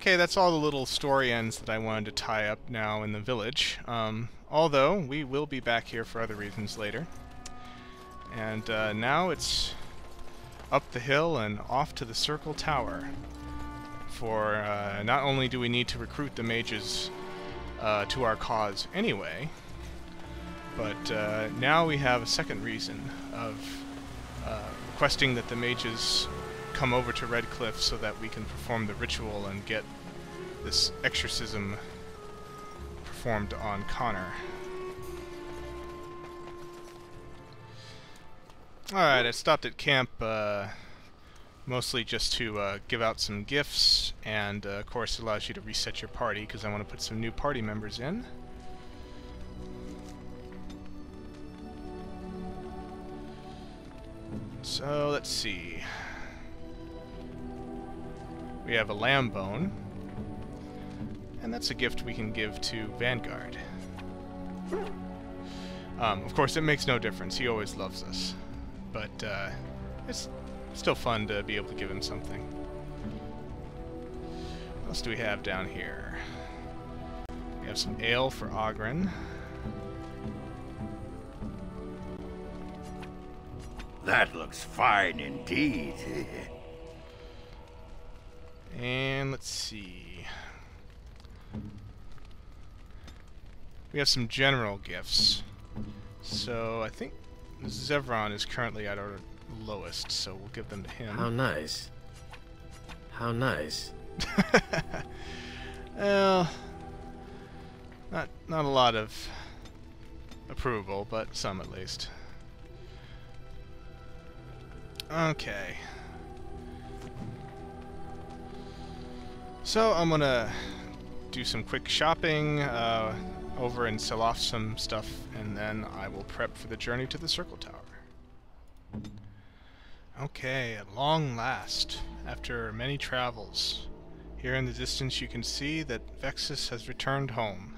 Okay, that's all the little story ends that I wanted to tie up now in the village. Although, we will be back here for other reasons later. And now it's up the hill and off to the Circle Tower. For not only do we need to recruit the mages to our cause anyway, but now we have a second reason of requesting that the mages come over to Red Cliff so that we can perform the ritual and get this exorcism performed on Connor. Alright, I stopped at camp mostly just to give out some gifts, and of course it allows you to reset your party because I want to put some new party members in. So let's see. We have a lamb bone, and that's a gift we can give to Vanguard. Of course, it makes no difference. He always loves us. But it's still fun to be able to give him something. What else do we have down here? We have some ale for Oghren. That looks fine indeed. And let's see. We have some general gifts. So I think Zevron is currently at our lowest, so we'll give them to him. How nice. How nice. Well, not a lot of approval, but some at least. Okay. So I'm gonna do some quick shopping over and sell off some stuff, and then I will prep for the journey to the Circle Tower. Okay, at long last, after many travels, here in the distance you can see that Vexus has returned home.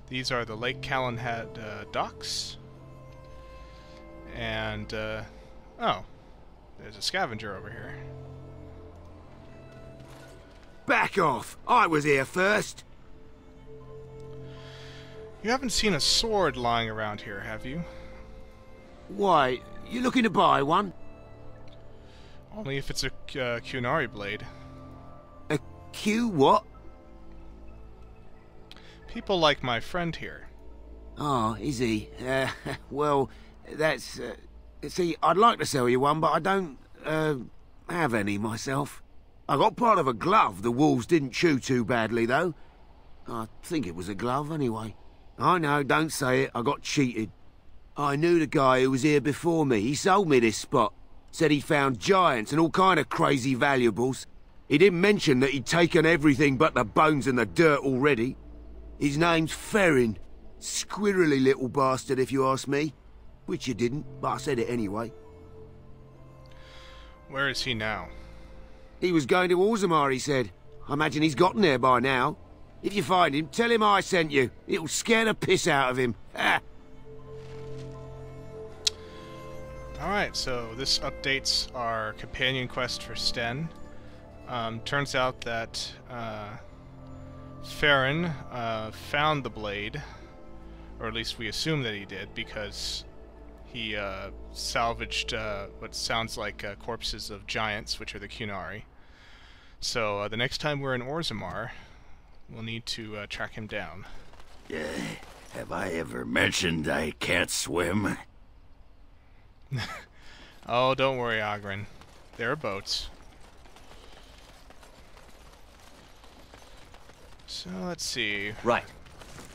These are the Lake Calenhad docks, and oh, there's a scavenger over here. Back off! I was here first! You haven't seen a sword lying around here, have you? Why, you looking to buy one? Only if it's a Kunari blade. A Q what? People like my friend here. Oh, is he? Well, that's... see, I'd like to sell you one, but I don't, have any myself. I got part of a glove the wolves didn't chew too badly, though. I think it was a glove, anyway. I know, don't say it, I got cheated. I knew the guy who was here before me. He sold me this spot. Said he'd found giants and all kind of crazy valuables. He didn't mention that he'd taken everything but the bones and the dirt already. His name's Ferrin. Squirrely little bastard, if you ask me. Which you didn't, but I said it anyway. Where is he now? He was going to Orzammar, he said. I imagine he's gotten there by now. If you find him, tell him I sent you. It'll scare the piss out of him. Ha! Alright, so this updates our companion quest for Sten. Turns out that Ferrin found the blade, or at least we assume that he did, because he salvaged what sounds like corpses of giants, which are the Kunari. So the next time we're in Orzammar, we'll need to track him down. Have I ever mentioned I can't swim? Oh, don't worry, Oghren. There are boats. So let's see. Right.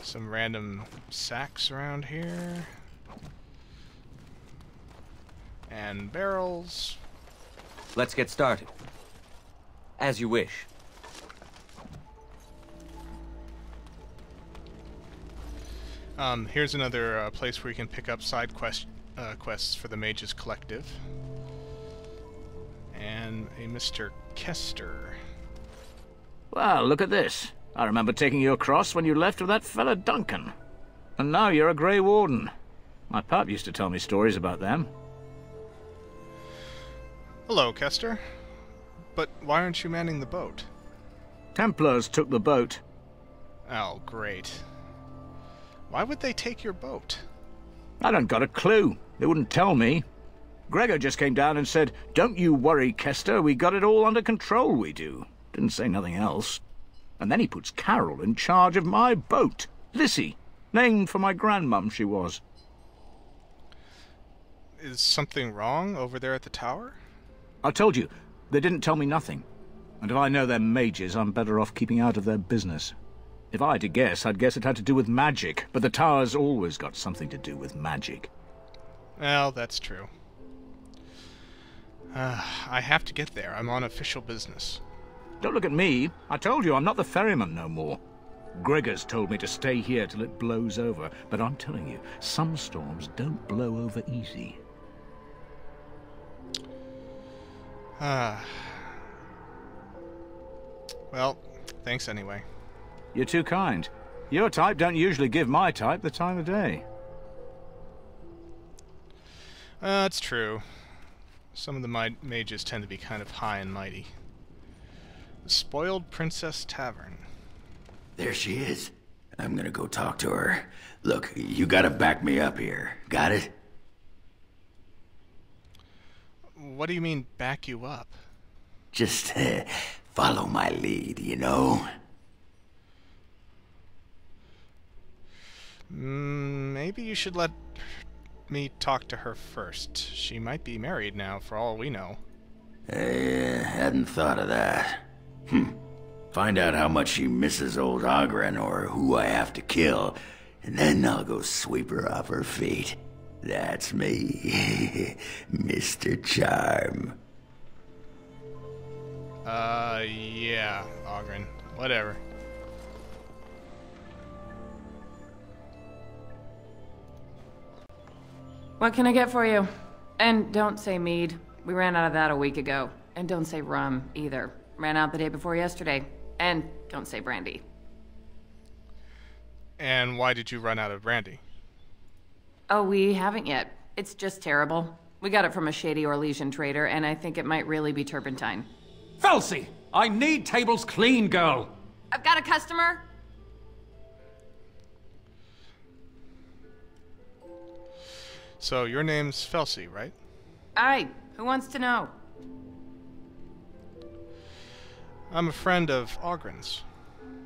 Some random sacks around here. And barrels. Let's get started. As you wish. Here's another place where you can pick up side quests for the Mages Collective. And a Mr. Kester. Well, look at this. I remember taking you across when you left with that fella Duncan. And now you're a Grey Warden. My pap used to tell me stories about them. Hello, Kester. But why aren't you manning the boat? Templars took the boat. Oh, great. Why would they take your boat? I don't got a clue. They wouldn't tell me. Gregor just came down and said, "Don't you worry, Kester, we got it all under control, we do." Didn't say nothing else. And then he puts Carol in charge of my boat. Lissy, named for my grandmum she was. Is something wrong over there at the tower? I told you, they didn't tell me nothing. And if I know they're mages, I'm better off keeping out of their business. If I had to guess, I'd guess it had to do with magic, but the tower's always got something to do with magic. Well, that's true. I have to get there. I'm on official business. Don't look at me. I told you I'm not the ferryman no more. Gregor's told me to stay here till it blows over, but I'm telling you, some storms don't blow over easy. Well, thanks anyway. You're too kind. Your type don't usually give my type the time of day. That's true. Some of the mages tend to be kind of high and mighty. The Spoiled Princess Tavern. There she is. I'm gonna go talk to her. Look, you gotta back me up here. Got it? What do you mean, back you up? Just follow my lead, you know? Maybe you should let me talk to her first. She might be married now, for all we know. Hadn't thought of that. Find out how much she misses old Oghren or who I have to kill, and then I'll go sweep her off her feet. That's me, Mr. Charm. Yeah, Oghren. Whatever. What can I get for you? And don't say mead. We ran out of that a week ago. And don't say rum, either. Ran out the day before yesterday. And don't say brandy. And why did you run out of brandy? Oh, we haven't yet. It's just terrible. We got it from a shady Orlesian trader, and I think it might really be turpentine. Felsi! I need tables clean, girl! I've got a customer! So, your name's Felsi, right? Aye, who wants to know? I'm a friend of Oghren's.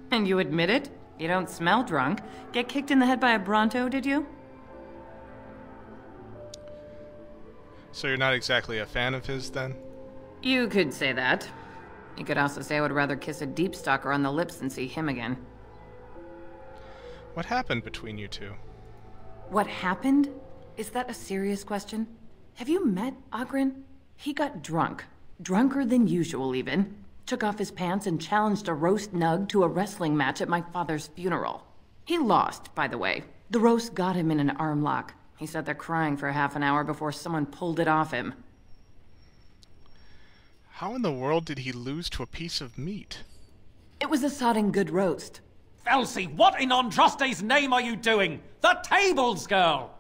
And you admit it? You don't smell drunk. Get kicked in the head by a Bronto, did you? So you're not exactly a fan of his, then? You could say that. You could also say I would rather kiss a deep stalker on the lips than see him again. What happened between you two? What happened? Is that a serious question? Have you met Oghren? He got drunk. Drunker than usual, even. Took off his pants and challenged a roast nug to a wrestling match at my father's funeral. He lost, by the way. The roast got him in an arm lock. He sat there crying for half an hour before someone pulled it off him. How in the world did he lose to a piece of meat? It was a sodding good roast. Felsi, what in Andraste's name are you doing? The tables, girl!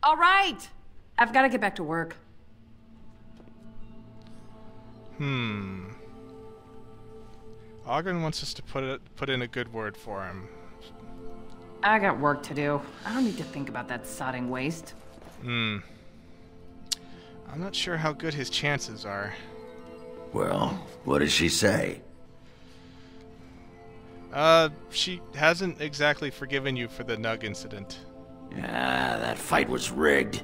All right! I've got to get back to work. Oghren wants us to put in a good word for him. I got work to do. I don't need to think about that sodding waste. I'm not sure how good his chances are. Well, what does she say? She hasn't exactly forgiven you for the Nug incident. Ah, that fight was rigged.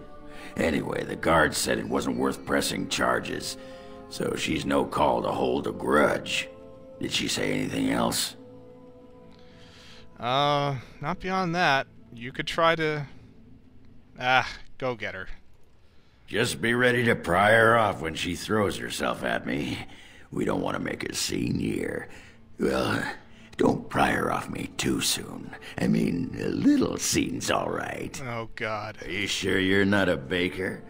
Anyway, the guard said it wasn't worth pressing charges, so she's no call to hold a grudge. Did she say anything else? Not beyond that. You could try to... go get her. Just be ready to pry her off when she throws herself at me. We don't want to make a scene here. Well, don't pry her off me too soon. I mean, a little scene's all right. Oh, God. Are you sure you're not a baker?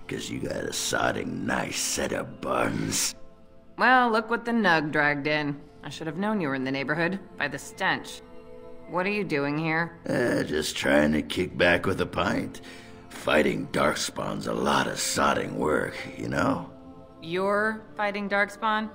'Cause you got a sodding nice set of buns. Well, look what the Nug dragged in. I should have known you were in the neighborhood, by the stench. What are you doing here? Just trying to kick back with a pint. Fighting Darkspawn's a lot of sodding work, you know? You're fighting Darkspawn?